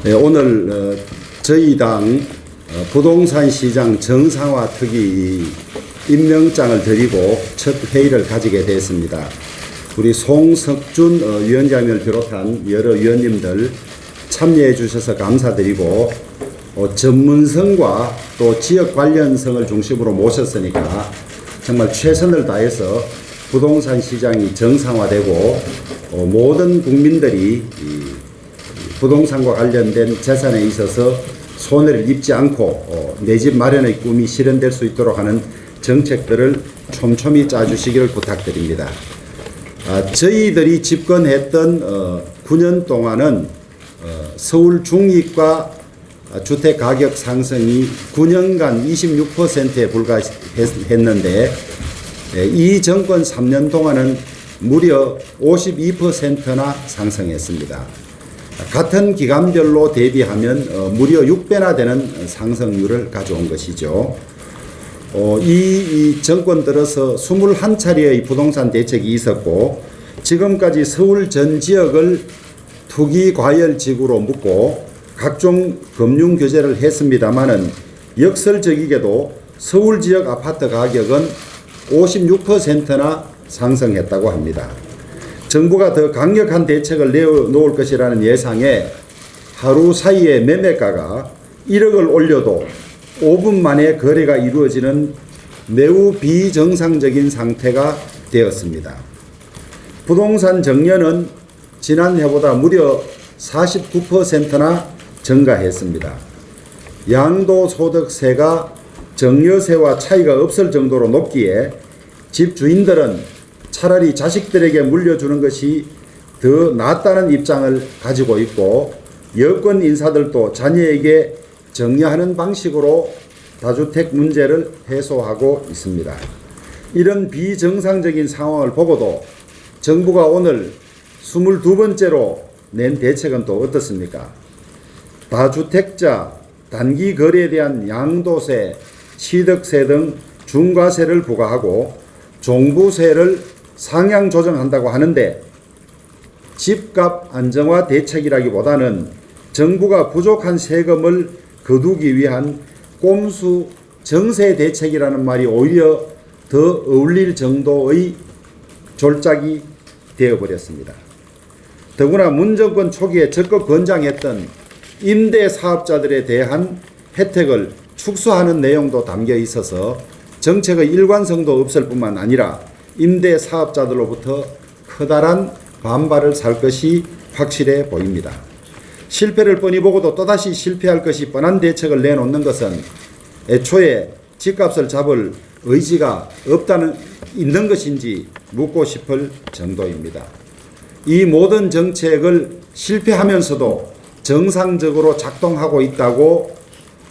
네, 오늘 저희 당 부동산 시장 정상화 특위 임명장을 드리고 첫 회의를 가지게 됐습니다. 우리 송석준 위원장을 비롯한 여러 위원님들 참여해 주셔서 감사드리고 전문성과 또 지역 관련성을 중심으로 모셨으니까 정말 최선을 다해서 부동산 시장이 정상화되고 모든 국민들이 부동산과 관련된 재산에 있어서 손해를 입지 않고 내 집 마련의 꿈이 실현될 수 있도록 하는 정책들을 촘촘히 짜주시기를 부탁드립니다. 저희들이 집권했던 9년 동안은 서울 중립과 주택 가격 상승이 9년간 26%에 불과했는데 이 정권 3년 동안은 무려 52%나 상승했습니다. 같은 기간별로 대비하면 무려 6배나 되는 상승률을 가져온 것이죠. 이 정권 들어서 21차례의 부동산 대책이 있었고 지금까지 서울 전 지역을 투기 과열 지구로 묶고 각종 금융 규제를 했습니다마는 역설적이게도 서울 지역 아파트 가격은 56%나 상승했다고 합니다. 정부가 더 강력한 대책을 내놓을 것이라는 예상에 하루 사이에 매매가가 1억을 올려도 5분 만에 거래가 이루어지는 매우 비정상적인 상태가 되었습니다. 부동산 정려는 지난해보다 무려 49%나 증가했습니다. 양도소득세가 정려세와 차이가 없을 정도로 높기에 집주인들은 차라리 자식들에게 물려주는 것이 더 낫다는 입장을 가지고 있고 여권 인사들도 자녀에게 정려하는 방식으로 다주택 문제를 해소하고 있습니다. 이런 비정상적인 상황을 보고도 정부가 오늘 22번째로 낸 대책은 또 어떻습니까? 다주택자 단기 거래에 대한 양도세, 취득세 등 중과세를 부과하고 종부세를 상향 조정한다고 하는데 집값 안정화 대책이라기보다는 정부가 부족한 세금을 거두기 위한 꼼수 정세 대책이라는 말이 오히려 더 어울릴 정도의 졸작이 되어버렸습니다. 더구나 문정권 초기에 적극 권장했던 임대사업자들에 대한 혜택을 축소하는 내용도 담겨 있어서 정책의 일관성도 없을 뿐만 아니라 임대사업자들로부터 커다란 반발을 살 것이 확실해 보입니다. 실패를 뻔히 보고도 또다시 실패할 것이 뻔한 대책을 내놓는 것은 애초에 집값을 잡을 의지가 있는 것인지 묻고 싶을 정도입니다. 이 모든 정책을 실패하면서도 정상적으로 작동하고 있다고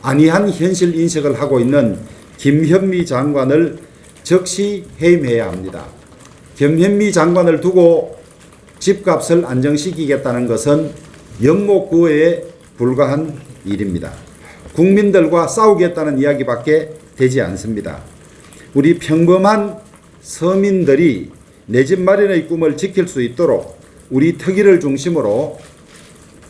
안이한 현실 인식을 하고 있는 김현미 장관을 즉시 해임해야 합니다. 김현미 장관을 두고 집값을 안정시키겠다는 것은 영목구애에 불과한 일입니다. 국민들과 싸우겠다는 이야기밖에 되지 않습니다. 우리 평범한 서민들이 내 집 마련의 꿈을 지킬 수 있도록 우리 특위를 중심으로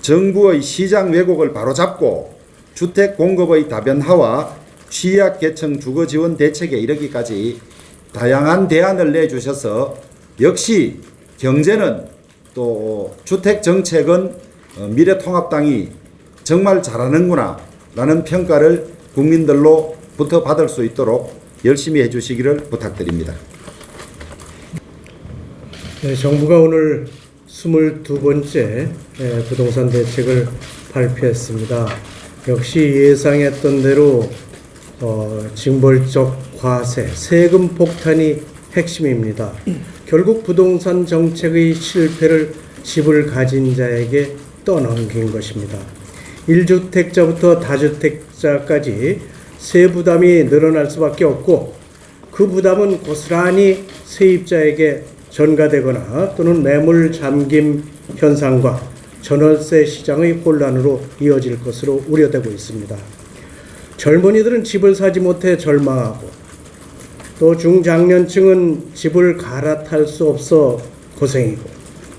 정부의 시장 왜곡을 바로잡고 주택 공급의 다변화와 취약계층 주거지원 대책에 이르기까지 다양한 대안을 내주셔서 역시 경제는 또 주택정책은 미래통합당이 정말 잘하는구나 라는 평가를 국민들로부터 받을 수 있도록 열심히 해주시기를 부탁드립니다. 네, 정부가 오늘 22번째 부동산 대책을 발표했습니다. 역시 예상했던 대로 징벌적 과세, 세금 폭탄이 핵심입니다. 결국 부동산 정책의 실패를 집을 가진 자에게 떠넘긴 것입니다. 1주택자부터 다주택자까지 세부담이 늘어날 수밖에 없고 그 부담은 고스란히 세입자에게 전가되거나 또는 매물 잠김 현상과 전월세 시장의 혼란으로 이어질 것으로 우려되고 있습니다. 젊은이들은 집을 사지 못해 절망하고 또 중장년층은 집을 갈아탈 수 없어 고생이고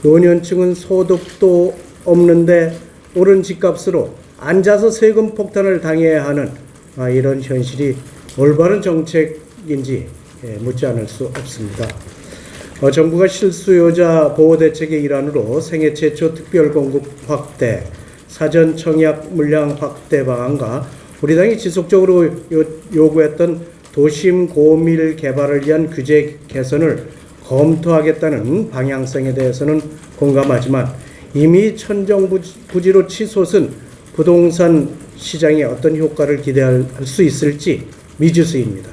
노년층은 소득도 없는데 오른 집값으로 앉아서 세금 폭탄을 당해야 하는 이런 현실이 올바른 정책인지 묻지 않을 수 없습니다. 정부가 실수요자 보호대책의 일환으로 생애 최초 특별공급 확대, 사전 청약 물량 확대 방안과 우리 당이 지속적으로 요구했던 도심 고밀 개발을 위한 규제 개선을 검토하겠다는 방향성에 대해서는 공감하지만 이미 천정부지로 치솟은 부동산 시장에 어떤 효과를 기대할 수 있을지 미지수입니다.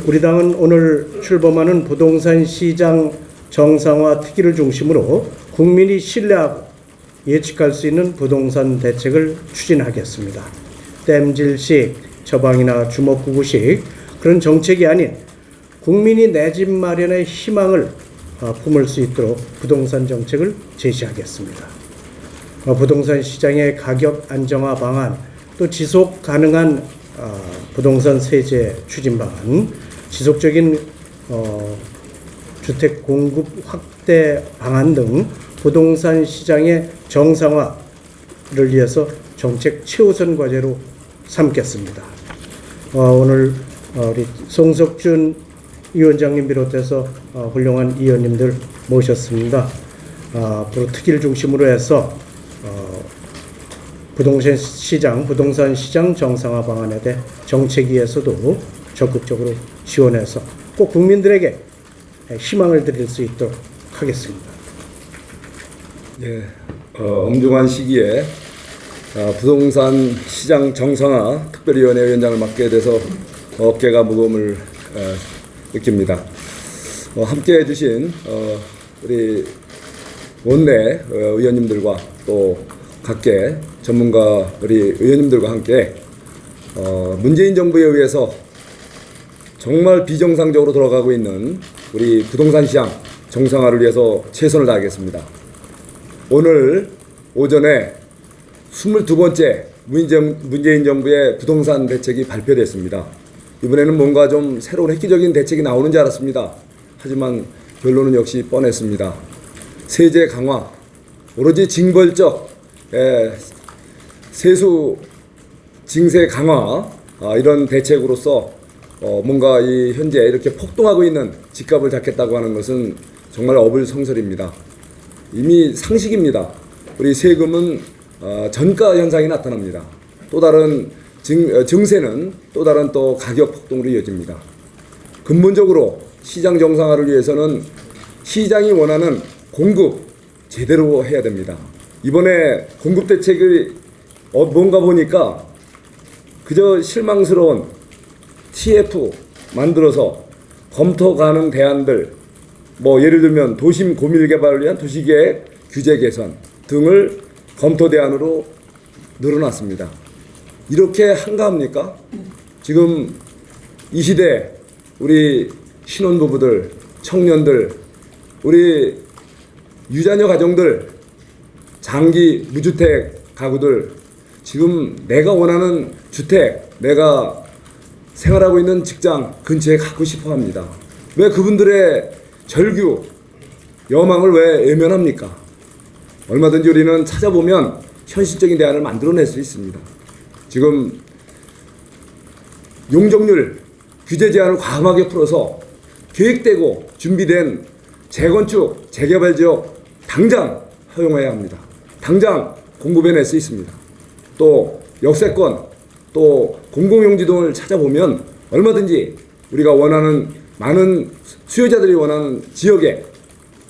우리 당은 오늘 출범하는 부동산 시장 정상화 특위를 중심으로 국민이 신뢰하고 예측할 수 있는 부동산 대책을 추진하겠습니다. 땜질식, 처방이나 주먹구구식 그런 정책이 아닌 국민이 내 집 마련의 희망을 품을 수 있도록 부동산 정책을 제시하겠습니다. 부동산 시장의 가격 안정화 방안, 또 지속 가능한 부동산 세제 추진 방안, 지속적인 주택 공급 확대 방안 등 부동산 시장의 정상화를 위해서 정책 최우선 과제로 삼겠습니다. 오늘 우리 송석준 위원장님 비롯해서 훌륭한 위원님들 모셨습니다. 앞으로 특위를 중심으로 해서 부동산 시장 정상화 방안에 대해 정책위에서도 적극적으로 지원해서 꼭 국민들에게 희망을 드릴 수 있도록 하겠습니다. 예, 엄중한 시기에 부동산 시장 정상화 특별위원회 위원장을 맡게 돼서 어깨가 무거움을 느낍니다. 함께 해주신 우리 원내 의원님들과 또 각계 전문가 우리 의원님들과 함께 문재인 정부에 의해서 정말 비정상적으로 돌아가고 있는 우리 부동산 시장 정상화를 위해서 최선을 다하겠습니다. 오늘 오전에 22번째 문재인 정부의 부동산 대책이 발표됐습니다. 이번에는 뭔가 좀 새로운 획기적인 대책이 나오는 줄 알았습니다. 하지만 결론은 역시 뻔했습니다. 세제 강화, 오로지 징벌적 세수 징세 강화 이런 대책으로서 뭔가 이 현재 이렇게 폭등하고 있는 집값을 잡겠다고 하는 것은 정말 어불성설입니다. 이미 상식입니다. 우리 세금은 전가 현상이 나타납니다. 또 다른 증세는 또 다른 또 가격 폭등으로 이어집니다. 근본적으로 시장 정상화를 위해서는 시장이 원하는 공급 제대로 해야 됩니다. 이번에 공급 대책이 뭔가 보니까 그저 실망스러운 TF 만들어서 검토 가능 대안들, 뭐 예를 들면 도심 고밀 개발을 위한 도시계획 규제 개선 등을 검토 대안으로 늘어났습니다. 이렇게 한가합니까? 지금 이 시대 우리 신혼부부들, 청년들, 우리 유자녀 가정들, 장기 무주택 가구들 지금 내가 원하는 주택, 내가 생활하고 있는 직장 근처에 갖고 싶어 합니다. 왜 그분들의 절규, 여망을 왜 외면합니까? 얼마든지 우리는 찾아보면 현실적인 대안을 만들어낼 수 있습니다. 지금 용적률 규제 제한을 과감하게 풀어서 계획되고 준비된 재건축, 재개발 지역 당장 허용해야 합니다. 당장 공급해낼 수 있습니다. 또 역세권, 또 공공용지 등을 찾아보면 얼마든지 우리가 원하는 많은 수요자들이 원하는 지역에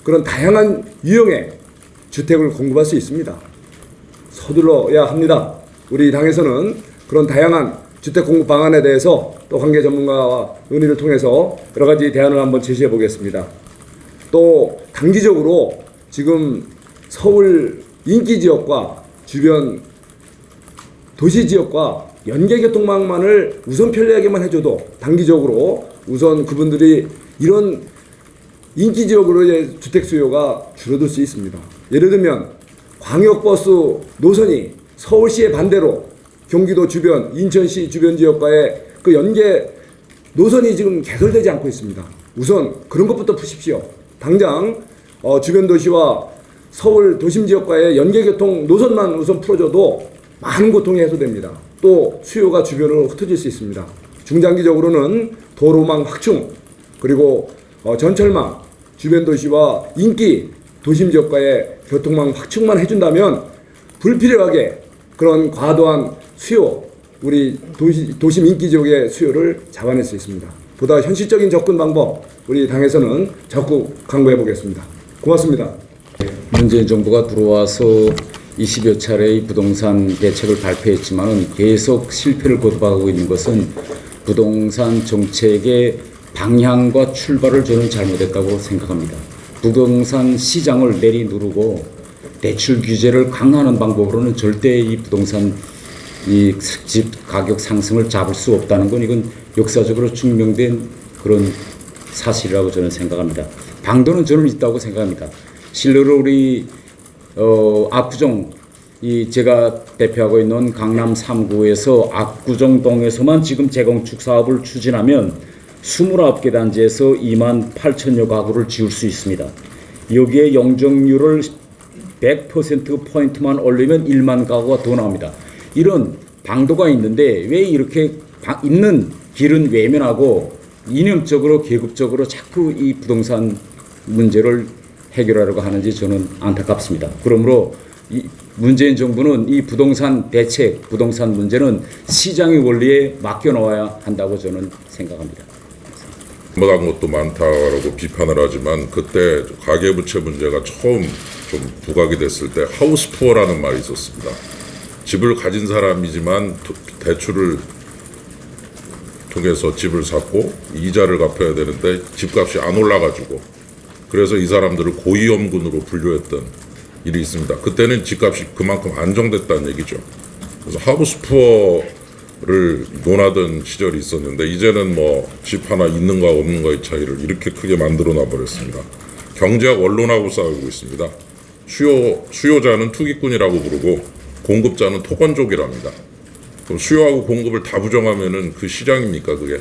그런 다양한 유형의 주택을 공급할 수 있습니다. 서둘러야 합니다. 우리 당에서는 그런 다양한 주택 공급 방안에 대해서 또 관계 전문가와 논의를 통해서 여러 가지 대안을 한번 제시해 보겠습니다. 또 단기적으로 지금 서울 인기 지역과 주변 도시 지역과 연계 교통망만을 우선 편리하게만 해줘도 단기적으로 우선 그분들이 이런 인기 지역으로의 주택 수요가 줄어들 수 있습니다. 예를 들면 광역버스 노선이 서울시의 반대로 경기도 주변, 인천시 주변 지역과의 그 연계 노선이 지금 개설되지 않고 있습니다. 우선 그런 것부터 푸십시오. 당장 주변 도시와 서울 도심 지역과의 연계 교통 노선만 우선 풀어줘도 많은 고통이 해소됩니다. 또 수요가 주변으로 흩어질 수 있습니다. 중장기적으로는 도로망 확충, 그리고 전철망, 주변 도시와 인기 도심 지역과의 교통망 확충만 해준다면 불필요하게 그런 과도한 수요, 우리 도심 인기 지역의 수요를 잡아낼 수 있습니다. 보다 현실적인 접근 방법, 우리 당에서는 적극 강구해 보겠습니다. 고맙습니다. 문재인 정부가 들어와서 20여 차례의 부동산 대책을 발표했지만 계속 실패를 거듭하고 있는 것은 부동산 정책의 방향과 출발을 저는 잘못했다고 생각합니다. 부동산 시장을 내리누르고 대출 규제를 강화하는 방법으로는 절대 이 부동산 이 집 가격 상승을 잡을 수 없다는 건 이건 역사적으로 증명된 그런 사실이라고 저는 생각합니다. 방도는 저는 있다고 생각합니다. 실제로 우리 압구정 제가 대표하고 있는 강남 3구에서 압구정동에서만 지금 재건축 사업을 추진하면 29개 단지에서 2만 8천여 가구를 지을 수 있습니다. 여기에 용적률을 100%포인트만 올리면 1만 가구가 더 나옵니다. 이런 방도가 있는데 왜 이렇게 있는 길은 외면하고 이념적으로 계급적으로 자꾸 이 부동산 문제를 해결하려고 하는지 저는 안타깝습니다. 그러므로 문재인 정부는 이 부동산 대책, 부동산 문제는 시장의 원리에 맡겨놓아야 한다고 저는 생각합니다. 잘못한 것도 많다라고 비판을 하지만 그때 가계부채 문제가 처음 좀 부각이 됐을 때 하우스 푸어라는 말이 있었습니다. 집을 가진 사람이지만 대출을 통해서 집을 샀고 이자를 갚아야 되는데 집값이 안 올라가지고 그래서 이 사람들을 고위험군으로 분류했던 일이 있습니다. 그때는 집값이 그만큼 안정됐다는 얘기죠. 그래서 하우스 푸어를 논하던 시절이 있었는데 이제는 뭐 집 하나 있는가 없는가의 차이를 이렇게 크게 만들어 놔버렸습니다. 경제학 원론하고 싸우고 있습니다. 수요자는 투기꾼이라고 부르고 공급자는 토건족이랍니다. 그럼 수요하고 공급을 다 부정하면은 그 시장입니까 그게?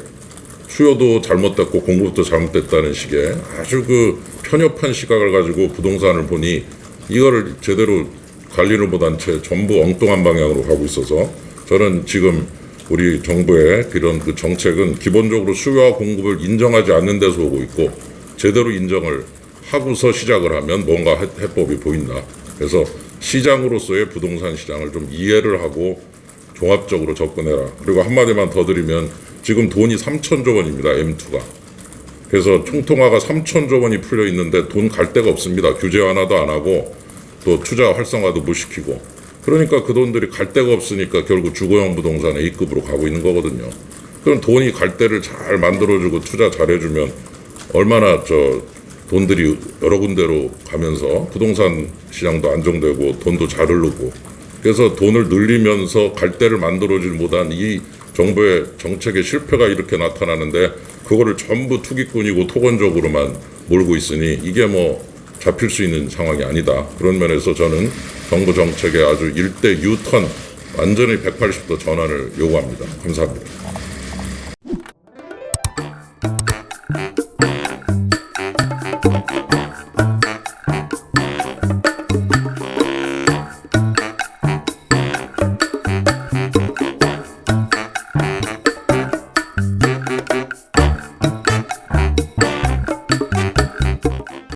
수요도 잘못됐고 공급도 잘못됐다는 식의 아주 그 편협한 시각을 가지고 부동산을 보니 이거를 제대로 관리를 못한 채 전부 엉뚱한 방향으로 가고 있어서 저는 지금 우리 정부의 이런 그 정책은 기본적으로 수요와 공급을 인정하지 않는 데서 오고 있고 제대로 인정을 하고서 시작을 하면 뭔가 해법이 보인다. 그래서 시장으로서의 부동산 시장을 좀 이해를 하고 종합적으로 접근해라. 그리고 한마디만 더 드리면 지금 돈이 3천조 원입니다. M2가. 그래서 총통화가 3천조 원이 풀려 있는데 돈 갈 데가 없습니다. 규제 하나도 안 하고 또 투자 활성화도 못 시키고. 그러니까 그 돈들이 갈 데가 없으니까 결국 주거용 부동산 A급으로 가고 있는 거거든요. 그럼 돈이 갈 데를 잘 만들어주고 투자 잘해주면 얼마나 돈들이 여러 군데로 가면서 부동산 시장도 안정되고 돈도 잘 흐르고 그래서 돈을 늘리면서 갈 데를 만들어주지 못한 이 정부의 정책의 실패가 이렇게 나타나는데 그거를 전부 투기꾼이고 토건적으로만 몰고 있으니 이게 뭐 잡힐 수 있는 상황이 아니다. 그런 면에서 저는 정부 정책의 아주 일대 유턴 완전히 180도 전환을 요구합니다. 감사합니다.